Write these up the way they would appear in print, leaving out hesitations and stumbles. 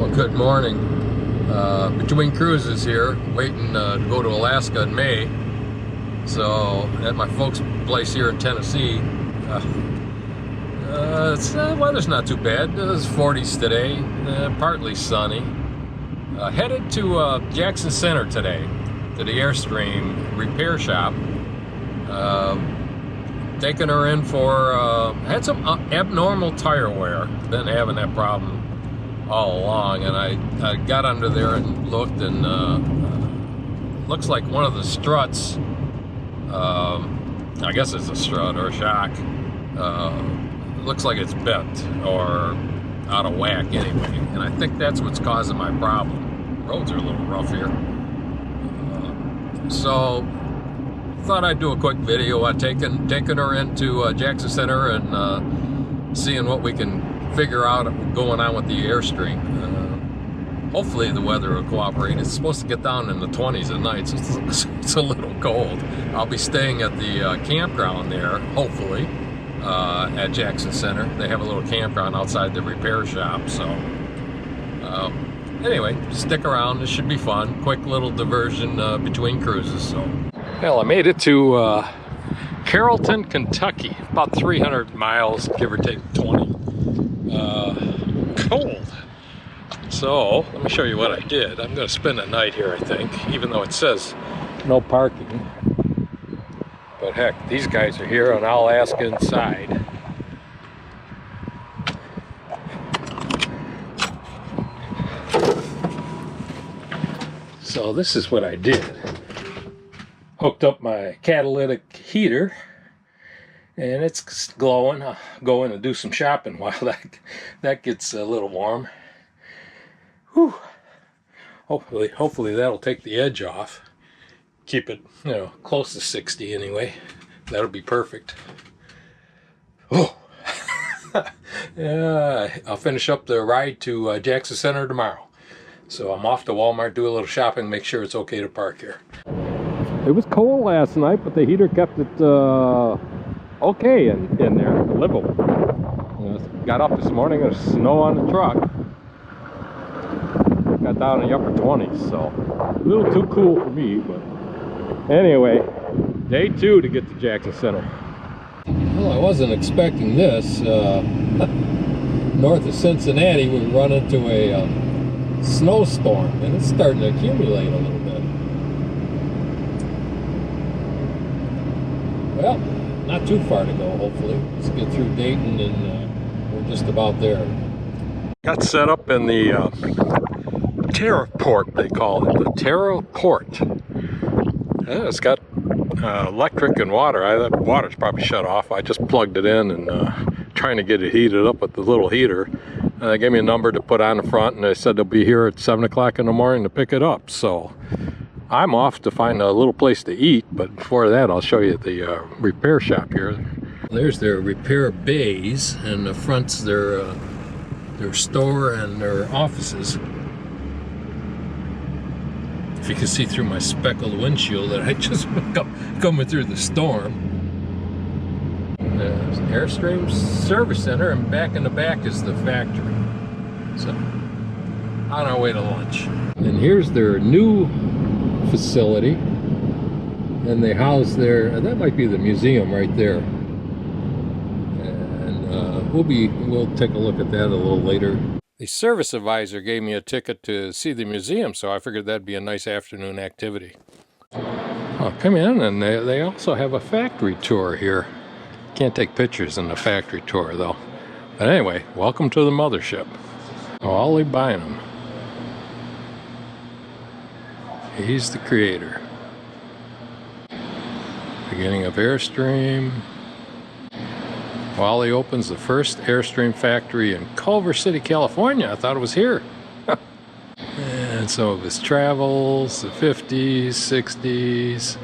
Well, good morning. Between cruises here, waiting to go to Alaska in May. So at my folks' place here in Tennessee, weather's not too bad. It's 40s today, partly sunny. Headed to Jackson Center today, to the Airstream repair shop. Taking her in for, had some abnormal tire wear. Been having that problem all along, and I got under there and looked, and looks like one of the struts, I guess it's a strut or a shock, looks like it's bent or out of whack anyway, and I think that's what's causing my problem. Roads are a little rough here, so thought I'd do a quick video on taking her into Jackson Center and seeing what we can figure out going on with the Airstream. Hopefully the weather will cooperate. It's supposed to get down in the 20s at night, so it's a little cold. I'll be staying at the campground there, hopefully, at Jackson Center. They have a little campground outside the repair shop, so anyway, stick around. This should be fun. Quick little diversion between cruises. So, well, I made it to Carrollton, Kentucky, about 300 miles, give or take 20. Cold. So let me show you what I did. I'm going to spend the night here, I think, even though it says no parking. But heck, these guys are here, and I'll ask inside. So this is what I did. Hooked up my catalytic heater, and it's glowing. I'll go in and do some shopping while that gets a little warm. Whew. Hopefully that'll take the edge off. Keep it, close to 60 anyway. That'll be perfect. Oh, yeah. I'll finish up the ride to Jackson Center tomorrow. So I'm off to Walmart, do a little shopping, make sure it's okay to park here. It was cold last night, but the heater kept it okay in there, livable. Got up this morning, there's snow on the truck. Got down in the upper 20s, so a little too cool for me, but anyway, day 2 to get to Jackson Center. Well, I wasn't expecting this. North of Cincinnati, we run into a snowstorm, and it's starting to accumulate a little bit. Well, not too far to go, hopefully. Let's get through Dayton, and we're just about there. Got set up in the Terraport, they call it, the Terraport. Yeah, it's got electric and water. That water's probably shut off. I just plugged it in and trying to get it heated up with the little heater. They gave me a number to put on the front, and they said they'll be here at 7 o'clock in the morning to pick it up. So I'm off to find a little place to eat, but before that I'll show you the repair shop here. There's their repair bays, and the front's their store and their offices. If you can see through my speckled windshield that I just coming through the storm. There's Airstream Service Center, and back in the back is the factory. So, on our way to lunch. And here's their new facility, and they house their, that might be the museum right there. And we'll take a look at that a little later. The service advisor gave me a ticket to see the museum, so I figured that'd be a nice afternoon activity. I'll come in, and they also have a factory tour here. Can't take pictures in the factory tour though. But anyway, welcome to the Mothership. Ollie Bynum. He's the creator. Beginning of Airstream. Wally opens the first Airstream factory in Culver City, California. I thought it was here. And some of his travels, the 50s, 60s.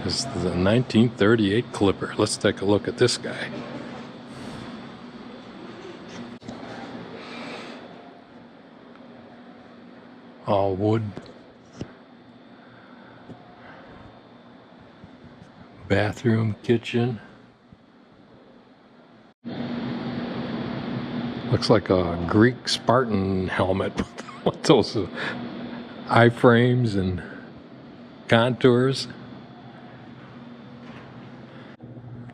This is the 1938 Clipper. Let's take a look at this guy. All wood. Bathroom, kitchen. Looks like a Greek Spartan helmet What those iframes and contours.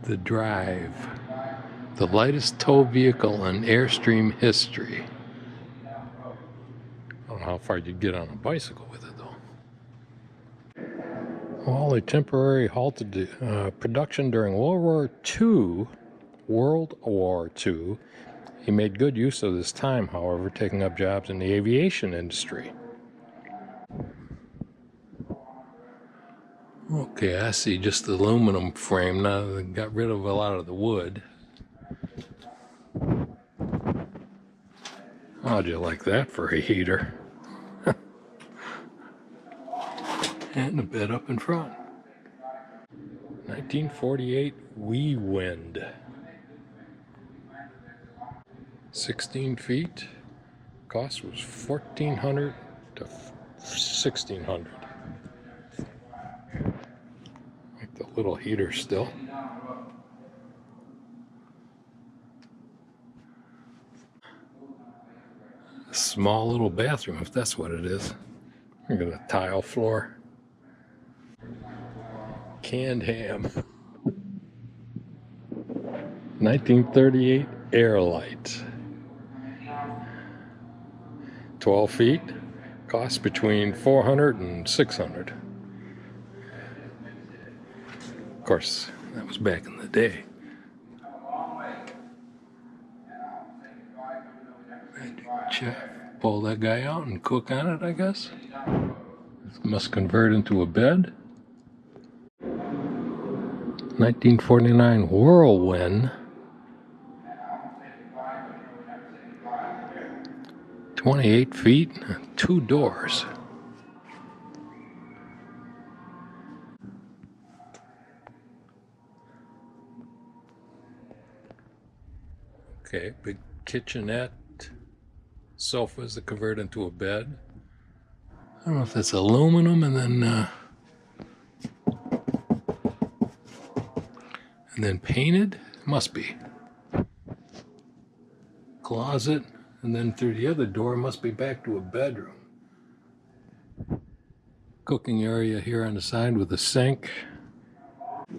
The Drive, the lightest tow vehicle in Airstream history. I don't know how far you'd get on a bicycle with it, though. Well, they temporarily halted production during World War II. He made good use of this time, however, taking up jobs in the aviation industry. Okay, I see just the aluminum frame. Now they got rid of a lot of the wood. How'd you like that for a heater? And a bed up in front. 1948 Wee Wind. 16 feet. Cost was $1,400 to $1,600. Like the little heater still. A small little bathroom, if that's what it is. Look at the tile floor. Canned ham. 1938 Airlight. 12 feet. Cost between $400 and $600. Of course, that was back in the day. Pull that guy out and cook on it, I guess. This must convert into a bed. 1949 Whirlwind. 28 feet, 2 doors. Okay, big kitchenette. Sofas that convert into a bed. I don't know if that's aluminum and then painted. Must be. Closet, and then through the other door must be back to a bedroom. Cooking area here on the side with a sink.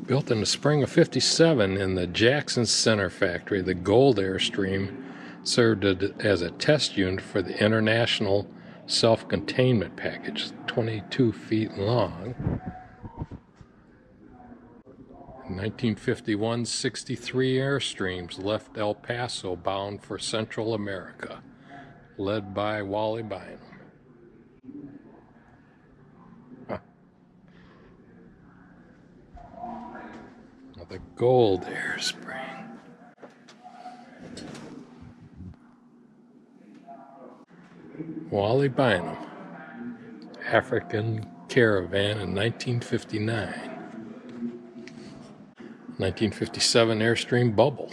Built in the spring of '57 in the Jackson Center factory, the Gold Airstream served as a test unit for the International Self-Containment Package, 22 feet long. In 1951, 63 Airstreams left El Paso bound for Central America, led by Wally Bynum. The Gold Airspring. Wally Bynum, African Caravan in 1959. 1957 Airstream Bubble,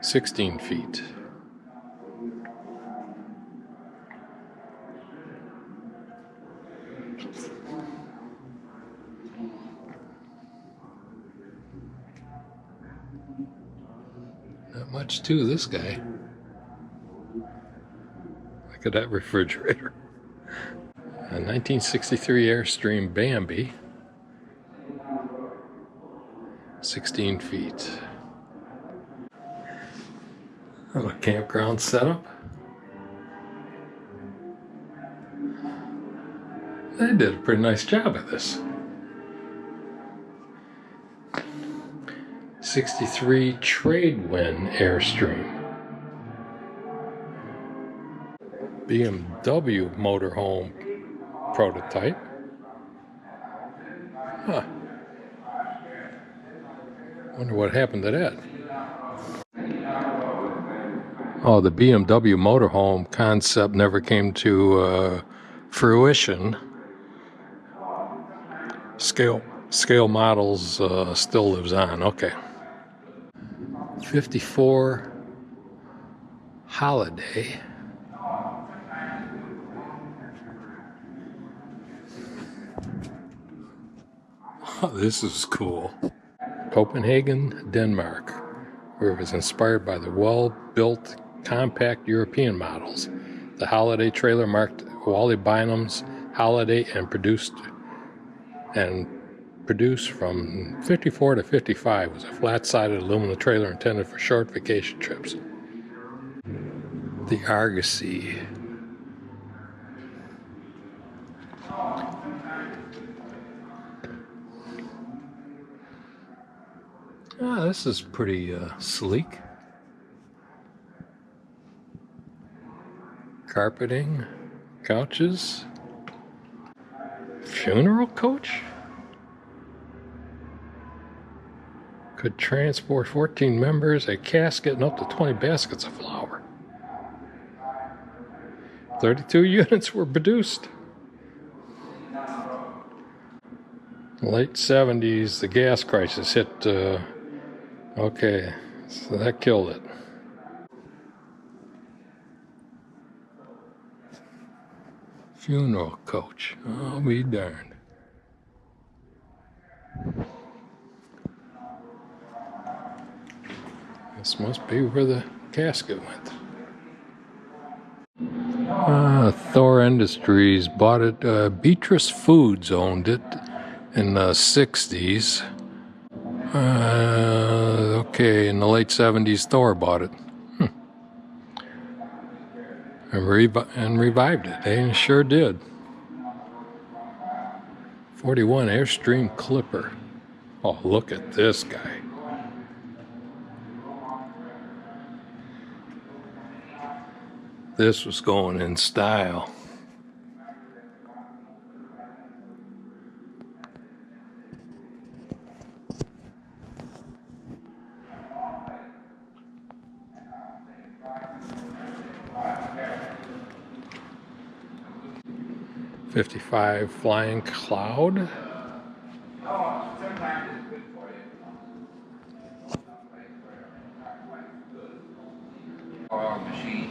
16 feet. Not much to this guy. Look at that refrigerator. A 1963 Airstream Bambi, 16 feet. A campground setup. They did a pretty nice job of this. 63 Tradewind Airstream. BMW motorhome prototype. Huh. Wonder what happened to that. Oh, the BMW motorhome concept never came to fruition. Scale models still lives on. Okay. 54 Holiday. Oh, this is cool. Copenhagen, Denmark, where it was inspired by the well-built, compact European models. The holiday trailer marked Wally Bynum's holiday and produced from 54 to 55 was a flat-sided aluminum trailer intended for short vacation trips. The Argosy. Ah, this is pretty sleek. Carpeting, couches, funeral coach? Could transport 14 members, a casket, and up to 20 baskets of flour. 32 units were produced. Late 70s, the gas crisis hit, okay, so that killed it. Funeral coach, I'll be darned. This must be where the casket went. Thor Industries bought it. Beatrice Foods owned it in the 60s. Okay, in the late 70s, Thor bought it. And revived it. They sure did. 41 Airstream Clipper. Oh, look at this guy. This was going in style. '55 Flying Cloud. Machine.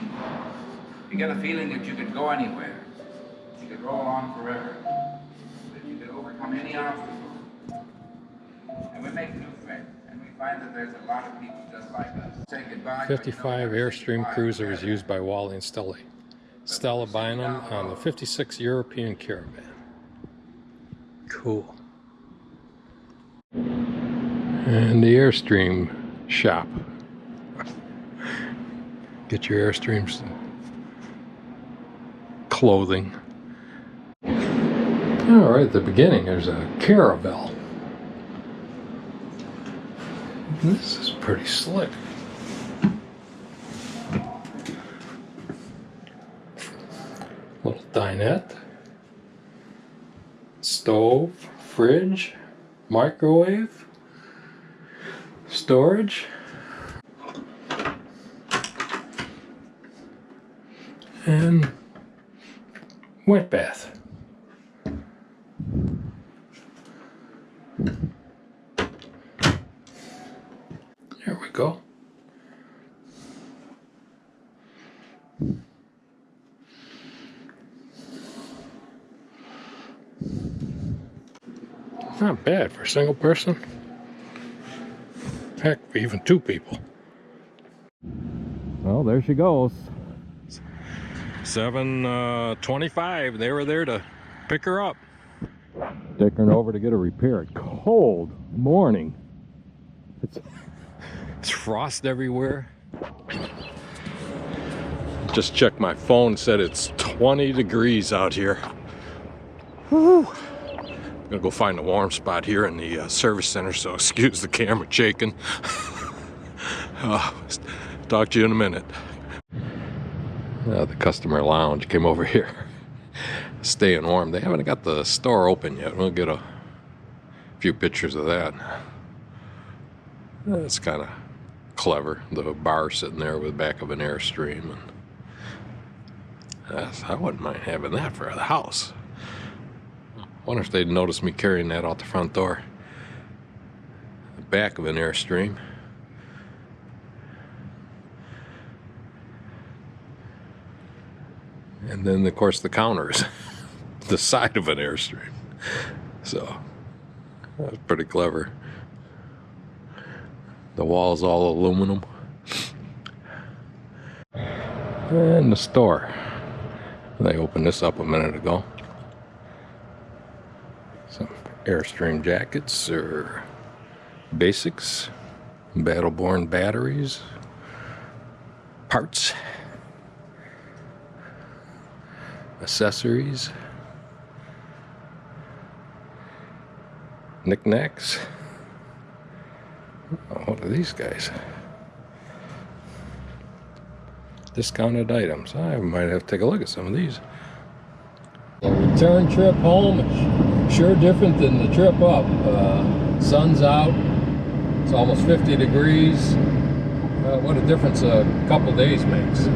You get a feeling that you could go anywhere. You could roll on forever. That you could overcome any obstacle. And we make new friends. And we find that there's a lot of people just like us. Say goodbye. 55 Airstream Cruiser was used by Wally and Stella Bynum on the 56 European Caravan. Cool. And the Airstream shop. Get your Airstreams clothing. All right, at the beginning, there's a caravel. This is pretty slick. Little dinette, stove, fridge, microwave, storage, and wet bath. There we go. Not bad for a single person. Heck, even two people. Well, there she goes. 7:25. They were there to pick her up. Taking her over to get her repaired. Cold morning. It's frost everywhere. Just checked my phone. Said it's 20 degrees out here. Woo. I'm gonna go find a warm spot here in the service center, so excuse the camera shaking. Talk to you in a minute. The customer lounge came over here. Staying warm. They haven't got the store open yet. We'll get a few pictures of that. It's kind of clever. The bar sitting there with the back of an Airstream. And I wouldn't mind having that for the house. Wonder if they'd notice me carrying that out the front door. The back of an Airstream. And then, of course, the counters. The side of an Airstream. So, that's pretty clever. The wall's all aluminum. And the store. They opened this up a minute ago. Some Airstream jackets or basics, Battleborn batteries, parts, accessories, knickknacks. Oh, what are these guys? Discounted items. I might have to take a look at some of these. The return trip home is sure different than the trip up. Sun's out. It's almost 50 degrees. What a difference a couple days makes.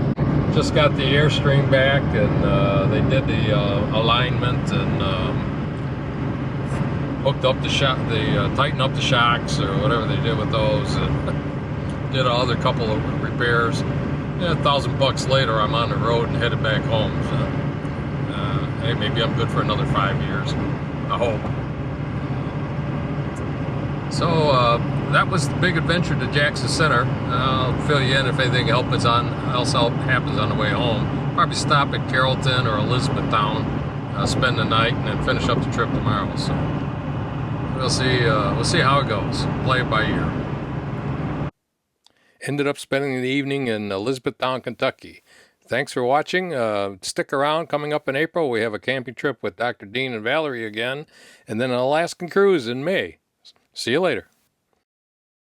Just got the Airstream back, and they did the alignment and hooked up the shock, tightened up the shocks or whatever they did with those, and did another couple of repairs. Yeah, $1,000 later, I'm on the road and headed back home. So, hey, maybe I'm good for another 5 years. I hope. So that was the big adventure to Jackson Center. I'll fill you in if anything else happens on the way home. Probably stop at Carrollton or Elizabethtown, spend the night, and then finish up the trip tomorrow. So we'll see how it goes. Play it by ear. Ended up spending the evening in Elizabethtown, Kentucky. Thanks for watching. Stick around. Coming up in April, we have a camping trip with Dr. Dean and Valerie again, and then an Alaskan cruise in May. See you later.